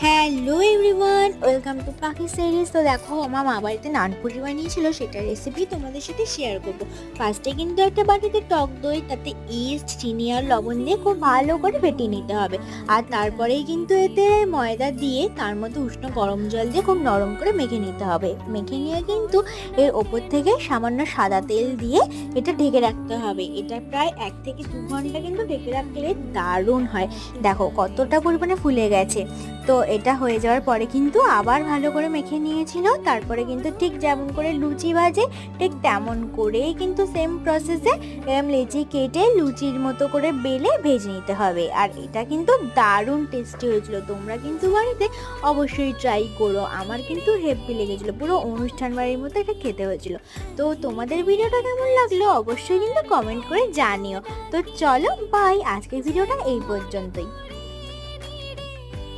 Hello everyone, welcome to পাখি series. তো দেখো, আমার মা বাড়িতে নানপুরি বানিয়েছিল, সেটার রেসিপি তোমাদের সাথে শেয়ার করবো। ফার্স্টে কিন্তু একটা বাটিতে টক দই, তাতে ইস্ট, চিনি আর লবণ দিয়ে খুব ভালো করে ফেটিয়ে নিতে হবে। আর তারপরেই কিন্তু এতে ময়দা দিয়ে তার মধ্যে উষ্ণ গরম জল দিয়ে খুব নরম করে মেখে নিতে হবে। মেখে নিয়ে কিন্তু এর ওপর থেকে সামান্য সাদা তেল দিয়ে এটা ঢেকে রাখতে হবে। এটা প্রায় 1 থেকে 2 ঘন্টা কিন্তু ঢেকে রাখলে দারুণ হয়। দেখো কতটা পরিমাণে ফুলে গেছে। তো এটা হয়ে যাওয়ার পরে কিন্তু আবার ভালো করে মেখে নিয়েছিল। তারপরে কিন্তু ঠিক যেমন করে লুচি ভাজে ঠিক তেমন করেই কিন্তু সেম প্রসেসে লেচি কেটে লুচির মতো করে বেলে ভেজে নিতে হবে। আর এটা কিন্তু দারুণ টেস্টি হয়েছিল। তোমরা কিন্তু বাড়িতে অবশ্যই ট্রাই করো। আমার কিন্তু হেব্বি লেগেছিলো, পুরো অনুষ্ঠান বাড়ির মতো এটা খেতে হয়েছিল। তো তোমাদের ভিডিওটা কেমন লাগলো অবশ্যই কিন্তু কমেন্ট করে জানিও। তো চলো বাই, আজকের ভিডিওটা এই পর্যন্তই।